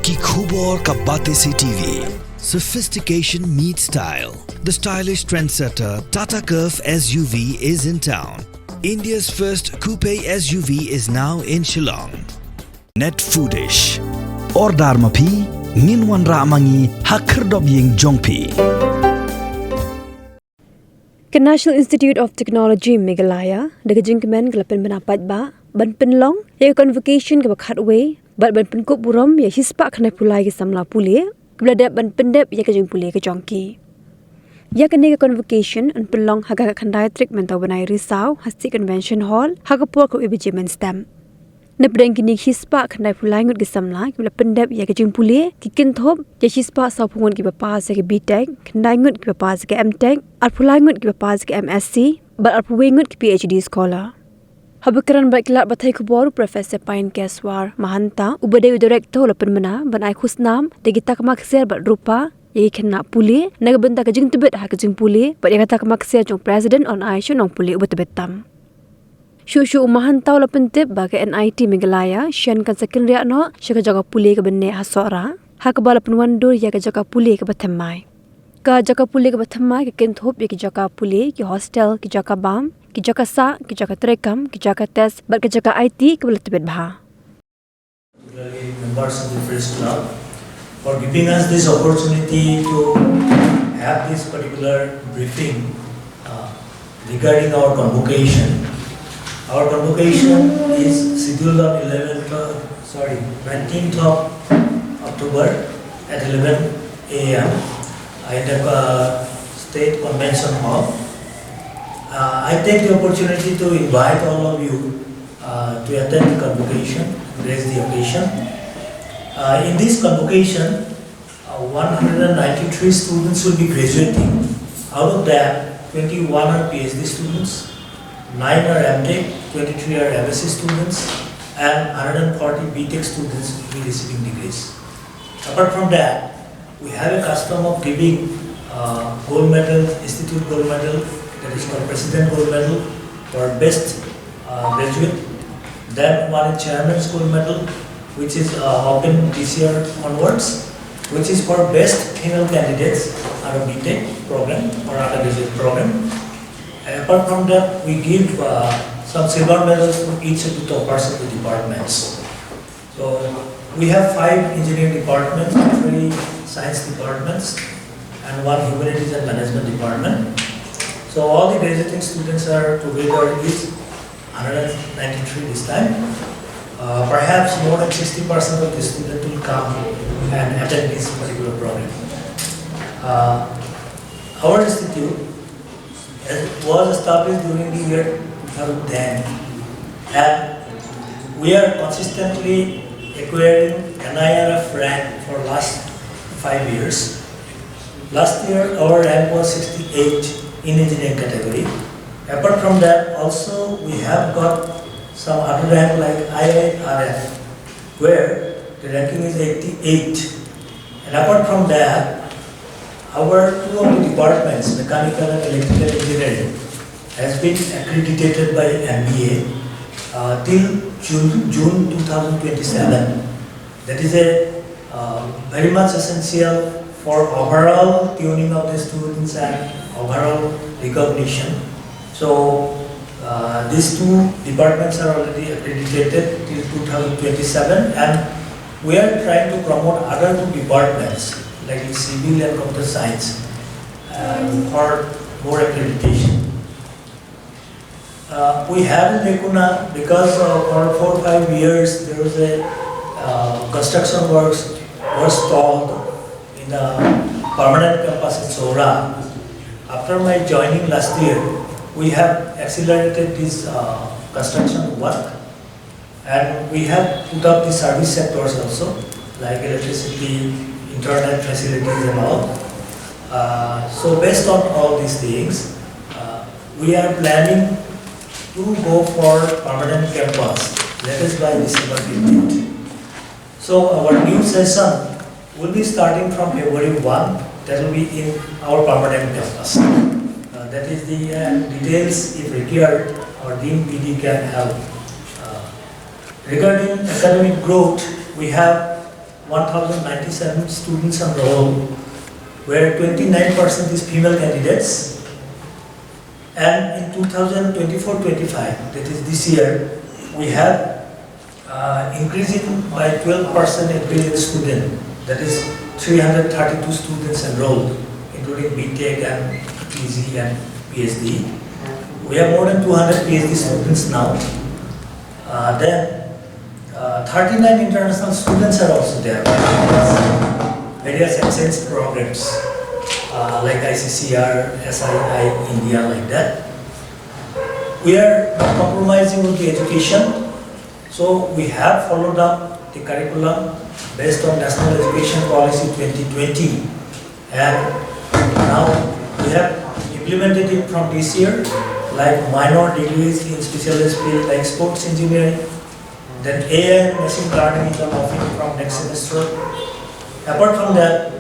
Ki Khubor Ka Bate Se TV. Sophistication meets style. The stylish trendsetter Tata Curve SUV is in town. India's first coupe SUV is now in Shillong. Net Foodish. Ordar Mapi, Ninwan Ramangi, Hakerdob Ying Jongpi. Ke National Institute of Technology Meghalaya, dagajing kemen kelapen benapat ba, ban penlong, ya Convocation ke bakhatway, ban penkup buram ya hispa kena pulai ke samla pulih, kebeladap ban pendep ya kajing pulih ke jongki. Ya kene ke Convocation an penlong haga khandai trik mentau banai risau hasti convention hall haga por ko ibj men stem. Nepdeng kini hispa khandai pulai ngut ke samla kebelad pendep ya kajing pulih ki kinthop ya hispa sau pungun ki bapa se ke BTech, khandai ngut ki bapa se ke MTech, at pulai ngut ki bapa se ke MSc, bat at puwe ngut ki PhD scholar. Habakaran baiklat batai kubor Profesor Pain Keswar Mahanta ubadai direktor lapan mena ban ai khusnam de kita kamaksir bat rupa ye kena puli naga benta kajing tebet ha kajing puli bat yang kata kamaksir jong president on ai nong puli ubat betam. Shushu Mahanta lapan tip bagai NIT Meghalaya shan kan sakin ria no syaka jaga puli ke benne ha Sohra ha ke bala penwandur ya ke jaga puli ke batamai. Ka jaga puli ke batamai ke kenthop ya ke jaga puli ke hostel ke jaga bam ki jaga sa, ki jaga terekam, ki jaga tes, bat ki jaga IT ke boleh tebet bah. Members of the Press Club for giving us this opportunity to have this particular briefing regarding our convocation. Our convocation is scheduled on 19th of October at 11 a.m. at the State Convention Hall. I take the opportunity to invite all of you to attend the convocation, raise the occasion. In this convocation, 193 students will be graduating. Out of that, 21 are PhD students, 9 are MTech, 23 are MSc students, and 140 BTech students will be receiving degrees. Apart from that, we have a custom of giving gold medal, institute gold medal, that is called President Gold Medal for Best Graduate. Then one is Chairman's Gold Medal, which is open this year onwards, which is for Best Female Candidates out of BTech program or undergraduate program. And apart from that, we give some silver medals for each of the toppers of the departments. So we have 5 engineering departments, 3 science departments, and 1 humanities and management department. So all the graduating students are together is 193 this time. Perhaps more than 60% of the students will come and attend this particular program. Our institute was established during the year 2010, and we are consistently acquiring NIRF rank for last 5 years. Last year our rank was 68 in engineering category. Apart from that, also we have got some other rank like IIRF, where the ranking is 88. And apart from that, our 2 of the departments, mechanical and electrical engineering, has been accredited by MBA till June 2027. That is a very much essential for overall tuning of the students and overall recognition. So these 2 departments are already accredited till 2027, and we are trying to promote other 2 departments like civil and computer science for more accreditation. We have in Nekuna, because for 4 or 5 years there was a construction works was stalled in the permanent campus in Sohra. After my joining last year, we have accelerated this construction work, and we have put up the service sectors also, like electricity, internet facilities and all. So based on all these things, we are planning to go for permanent campus, that is by December 15th. So our new session will be starting from February 1. That will be in our permanent campus. That is the details, if required, our Dean PD can help. Regarding academic growth, we have 1,097 students enrolled, where 29% is female candidates. And in 2024-25, that is this year, we have increasing by 12% increase in student. That is 332 students enrolled, including BTech and PG and PhD. We have more than 200 PhD students now. Then 39 international students are also there. Various exchange programs like ICCR, SII, India, like that. We are not compromising with the education, so we have followed up the curriculum based on National Education Policy 2020, and now we have implemented it from this year, like minor degrees in specialist field like sports engineering. Then AI and machine learning is offering from next semester. Apart from that,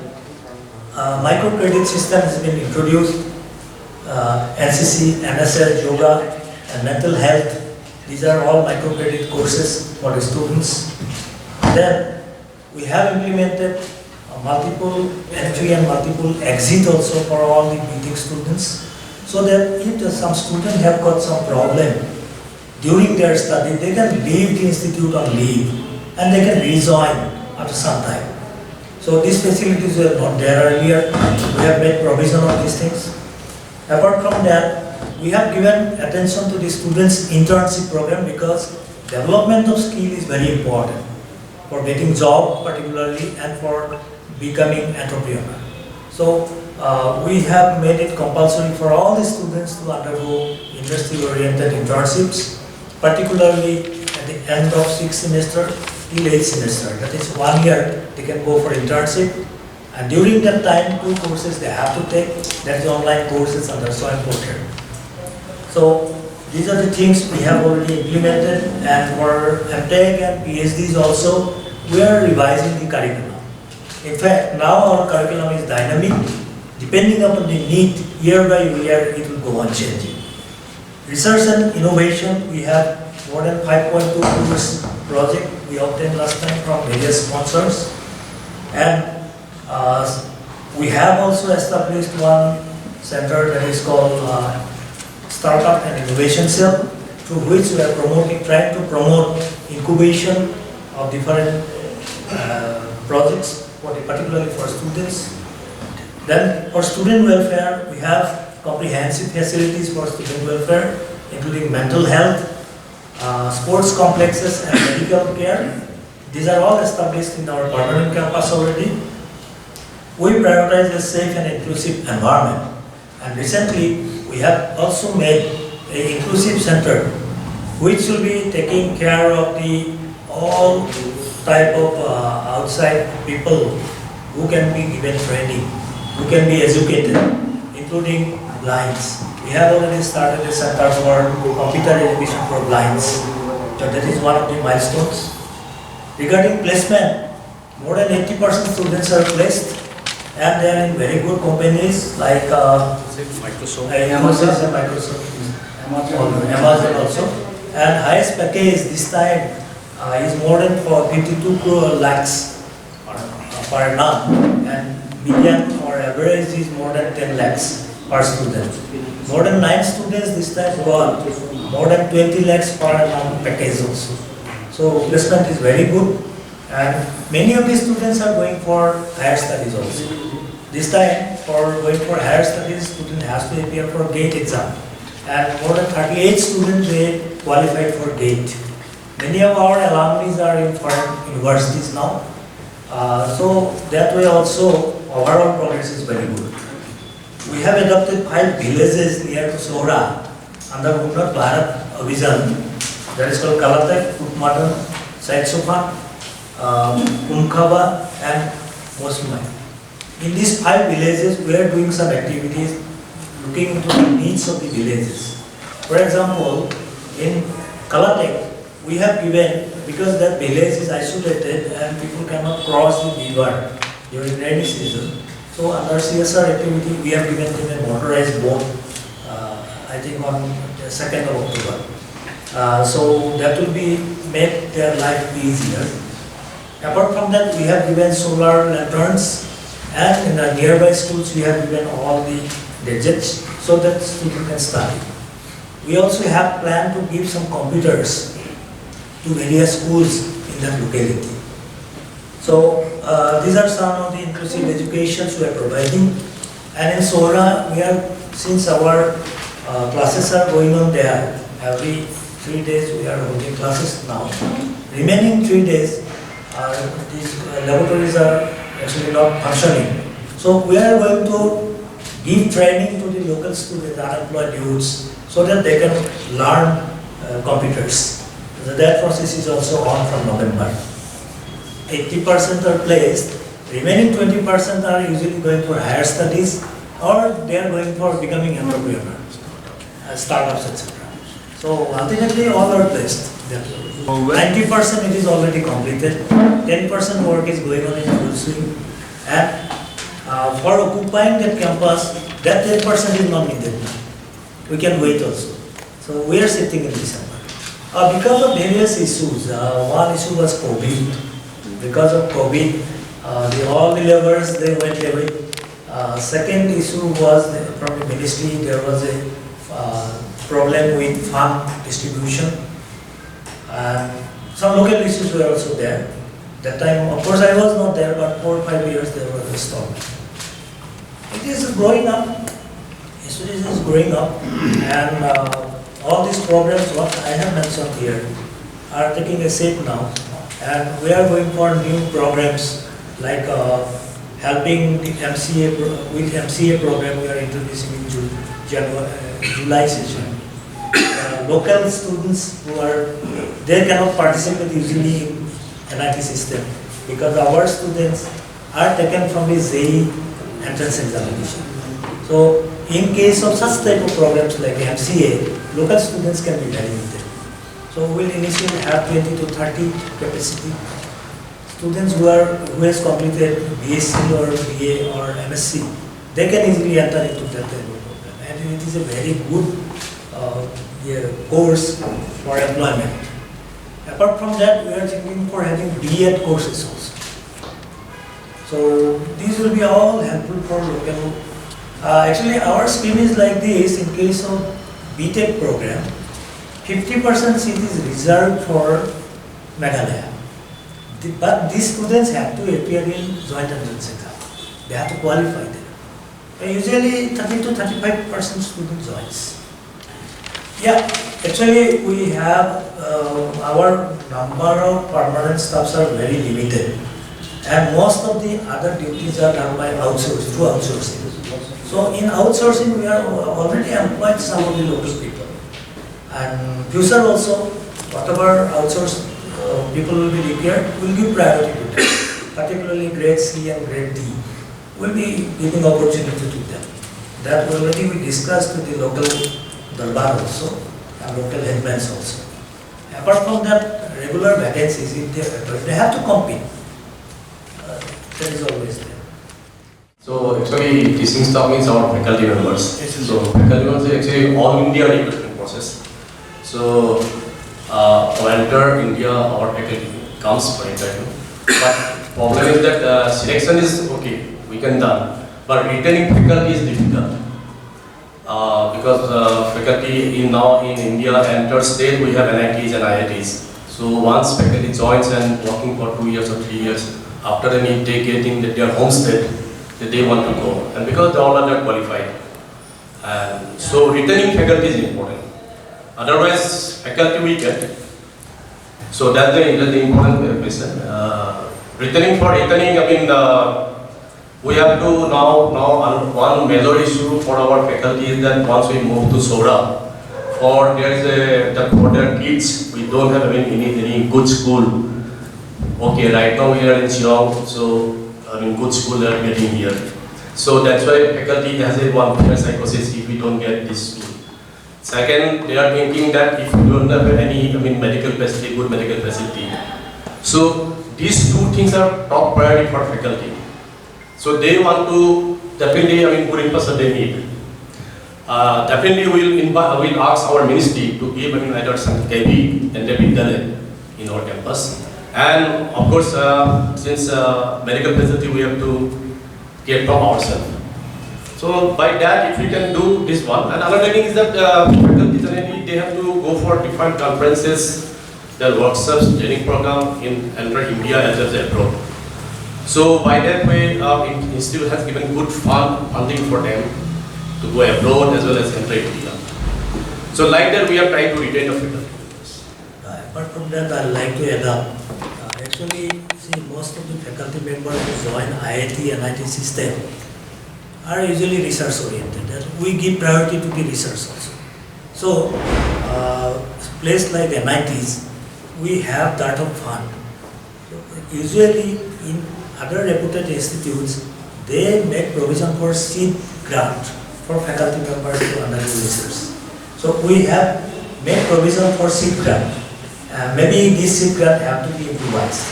microcredit system has been introduced. NCC, NSL, yoga, and mental health. These are all microcredit courses for the students. Then we have implemented multiple entry and multiple exit also for all the BTech students, so that if some students have got some problem during their study, they can leave the institute on leave and they can rejoin after some time. So these facilities were not there earlier. We have made provision of these things. Apart from that, we have given attention to the students' internship program, because development of skill is very important for getting job particularly and for becoming entrepreneur. So we have made it compulsory for all the students to undergo industry-oriented internships, particularly at the end of 6th semester till 8th semester. That is 1 year they can go for internship, and during that time 2 courses they have to take. That is online courses, and that's so important. So these are the things we have already implemented, and for MTech and PhDs also we are revising the curriculum. In fact, now our curriculum is dynamic. Depending upon the need, year by year it will go on changing. Research and innovation, we have more than 5.2 crores project we obtained last time from various sponsors, and we have also established one center that is called Startup and Innovation Cell, through which we are trying to promote incubation of different projects, particularly for students. Then for student welfare, we have comprehensive facilities for student welfare, including mental health, sports complexes, and medical care. These are all established in our permanent campus already. We prioritize a safe and inclusive environment, and recently we have also made an inclusive center which will be taking care of the all type of outside people who can be given training, who can be educated, including blinds. We have already started a center for computer education for blinds. So that is one of the milestones. Regarding placement, more than 80% students are placed, and they are in very good companies like Microsoft, Amazon also. And highest package this time is more than 52 lakhs per annum, and median or average is more than 10 lakhs per student. More than 9 students this time got more than 20 lakhs per annum package also. So placement is very good, and many of these students are going for higher studies also. This time, for going for higher studies, student has to appear for GATE exam, and more than 38 students they qualified for GATE. Many of our alumni are in foreign universities now, so that way also overall progress is very good. We have adopted 5 villages near to Sohra under Unnat Bharat Abhijan. That is called Kalatak, Utmatan, Saitsofan, Kaba, and Mosmai. In these 5 villages, we are doing some activities looking into the needs of the villages. For example, in Kalatek, we have given, because that village is isolated and people cannot cross the river during rainy season. So under CSR activity, we have given them a motorized boat, I think on the 2nd of October. So that will be make their life easier. Apart from that, we have given solar lanterns, and in the nearby schools we have given all the gadgets so that students can study. We also have planned to give some computers to various schools in that locality. So these are some of the inclusive educations we are providing. And in Sohra, we are, since our classes are going on there, every 3 days we are holding classes now. Remaining 3 days, these laboratories are actually not functioning. So we are going to give training to the local students, unemployed youths, so that they can learn computers. So that process is also on from November. 80% are placed, remaining 20% are usually going for higher studies, or they are going for becoming entrepreneurs, startups, etc. So ultimately all are placed. 90% it is already completed, 10% work is going on in full swing, and for occupying that campus, that 10% is not needed now. We can wait also. So we are sitting in December. Because of various issues, one issue was COVID. Because of COVID, all the laborers, they went away. Second issue was from the ministry, there was a problem with fund distribution. Some local issues were also there. That time, of course, I was not there, but 4 or 5 years they were restored. It is growing up. Students is growing up, and all these programs, what I have mentioned here, are taking a shape now. And we are going for new programs like helping the MCA, with MCA program we are introducing in July session. Local students who are, they cannot participate usually in NIT system because our students are taken from the JEE entrance examination. So in case of such type of programs like MCA, local students can be benefited. So we will initially have 20 to 30 capacity. Students who has completed BSc or BA or MSc, they can easily enter into that type of program. And it is a very good course for employment. Apart from that, we are thinking for having B.Ed courses also. So these will be all helpful for local. Actually, our scheme is like this. In case of B.Tech program, 50% seat is reserved for Meghalaya. But these students have to appear in joint entrance exam. They have to qualify there. Usually 30 to 35% student joins. Yeah, actually we have our number of permanent staffs are very limited. And most of the other duties are done by outsourcing, through outsourcing. So in outsourcing, we are already employed some of the local people. And future also, whatever outsourced people will be required, will give priority to them. Particularly grade C and grade D. We'll be giving opportunity to them. That already we discussed with the local Darbar also, and local headmen also. Apart from that, regular vacancies, if they have to compete. That is always there. So actually, teaching staff means our faculty members. So faculty members is actually all India recruitment process. So to enter India, our faculty comes for interview. But problem is that selection is okay, we can done, but retaining faculty is difficult. Because faculty now in India enters state, we have NITs and IITs. So once faculty joins and working for 2 years or 3 years, after they getting their home state, that they want to go, and because they all are not qualified, and so retaining faculty is important. Otherwise, faculty we get. So that's the important question. Retaining, I mean, we have to now one major issue for our faculty is that once we move to Sohra, for their kids, we don't have any good school. Okay, right now we are in Shillong, so good school they are getting here. So that's why faculty has a one clear psychosis if we don't get this school. Second, they are thinking that if we don't have any medical facility, good medical facility. So these two things are top priority for faculty. So they want to definitely good infrastructure they need. Definitely we'll ask our ministry to give either some KB and David in our campus. And of course, since medical facility we have to get from ourselves. So by that, if we can do this one, and another thing is that faculty generally they have to go for different conferences, their workshops, training program in enter India as well as abroad. So by that way, institute has given good funding for them to go abroad as well as enter India. So like that, we are trying to retain the faculty. Apart from that, I'd like to add up. Actually, see, most of the faculty members who join IIT and IT system are usually research oriented, and we give priority to the research also. So, place like NITs, we have that of fund. So, usually in other reputed institutes, they make provision for seed grant for faculty members to undergo research. So we have made provision for seed grant. Maybe this seed grant have to be improvised.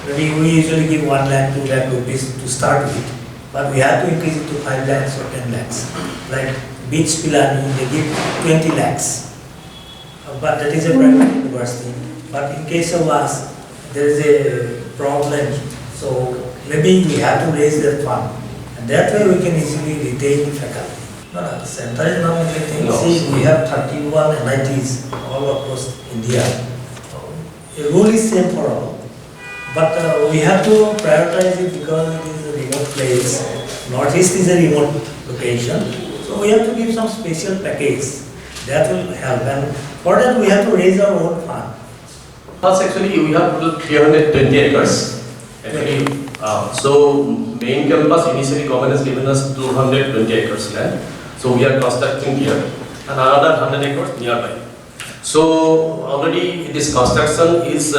Maybe we usually give 1 lakh, 2 lakh rupees to start with, but we have to increase it to 5 lakhs or 10 lakhs. Like Beach Pilani, they give 20 lakhs. But that is a private university. But in case of us, there is a problem. So maybe we have to raise that fund. And that way we can easily retain the faculty. No, the center is not anything. No. See, we have 31 NITs all across India. The rule is same for all. But we have to prioritize it because it is a remote place. Northeast is a remote location. So we have to give some special package. That will help. And for that we have to raise our own fund. Plus actually we have total 320 acres. Actually, so main campus initially government has given us 220 acres land. So we are constructing here and another 100 acres nearby. So already this construction is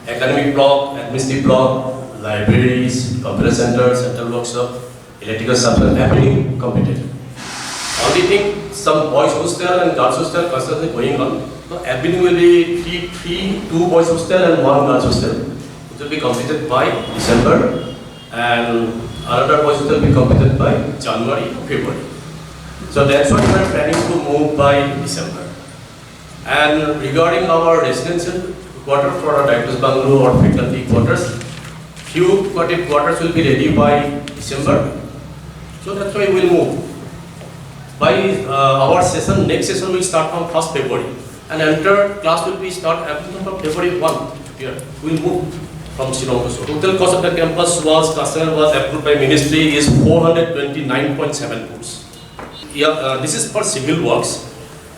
academic block, administrative block, libraries, computer center, central workshop, electrical substation, everything completed. Only thing, some boys hostel and girls hostel construction is going on. So everything will be two boys hostel and 1 girls hostel. It will be completed by December and another boys hostel will be completed by January or February. So that's why we are planning to move by December. And regarding our residential quarter for our directors bungalow or faculty quarters, few quarters will be ready by December. So that's why we will move. By our session, next session will start from 1st February. And enter class will be start from February 1 here. We will move from Shillong to Sohra. Total cost of the campus was approved by ministry is 429.7 crores. Yeah, this is for civil works,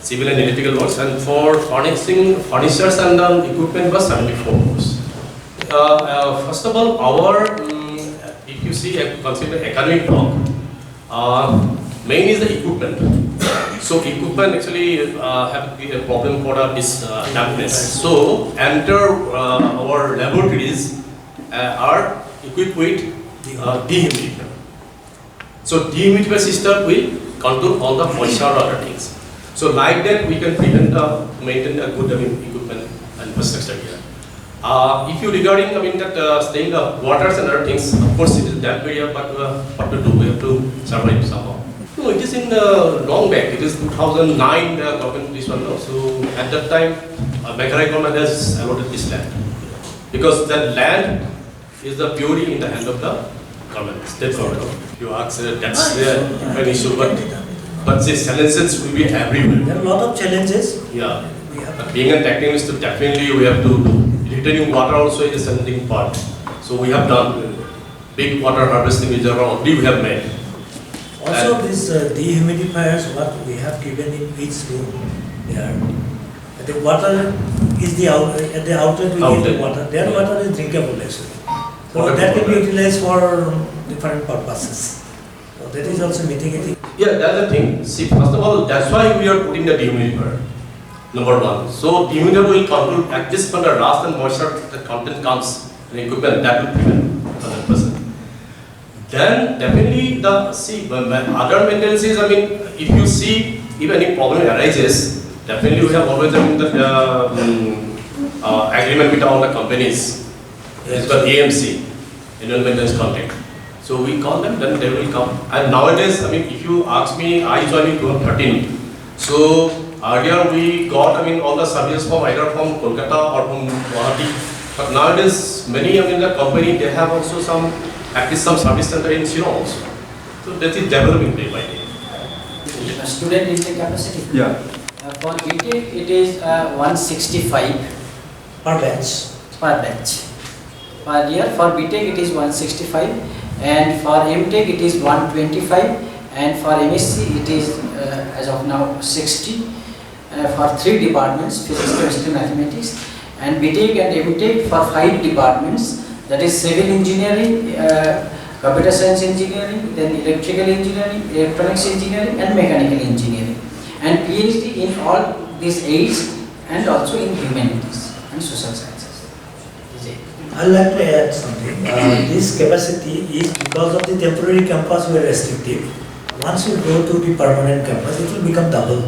civil and electrical works, and for furnitures and equipment was 74 crores. First of all, our if you see consider academic block, main is the equipment. So equipment actually have a problem for this dampness. So enter our laboratories are equipped with dehumidifier. So dehumidifier system will control all the moisture or other things. So like that we can maintain a good equipment and infrastructure here. If you regarding that staying the waters and other things, of course it is damp area, but what to do? We have to survive somehow. No, it is in the long back. It is 2009 the government this one. No? So at that time, Meghalaya government has allotted this land because that land is the purely in the hand of the government, state government. You ask, that's an issue, but the challenges will be everywhere. There are a lot of challenges. Yeah. But being a technician, definitely we have to do. Retaining water also is a challenging part. So we have done big water harvesting which already we have made. Also, these dehumidifiers, what we have given in each room, there. The water is at the outlet we give the water. Their water is drinkable actually. So that can be utilized for different purposes. So that is also mitigating. Yeah, that's the thing. See, first of all, that's why we are putting the dehumidifier. Number one. So dehumidifier will control at this point the rust and moisture the content comes in equipment that will prevent 100%. Then definitely other maintenance is, if you see if any problem arises, definitely we have always the agreement with all the companies. It's called AMC, annual maintenance contract. So we call them, then they will come. And nowadays, if you ask me, I joined in 2013. So earlier we got all the services from either from Kolkata or from Guwahati But nowadays, many the company, they have also at least some service center in Shillong also. So that is developing day by day. Student intake capacity? Yeah. For BTech, it is 165 Per batch. per batch. Per year, for BTech, it is 165, and for MTech, it is 125, and for MSc, it is as of now 60 for 3 departments, physics, chemistry, mathematics, and BTech and MTech for 5 departments, that is civil engineering, computer science engineering, then electrical engineering, electronics engineering, and mechanical engineering, and PhD in all these 8 and also in humanities and social sciences. I'd like to add something. This capacity is because of the temporary campus were restrictive. Once you go to the permanent campus, it will become double.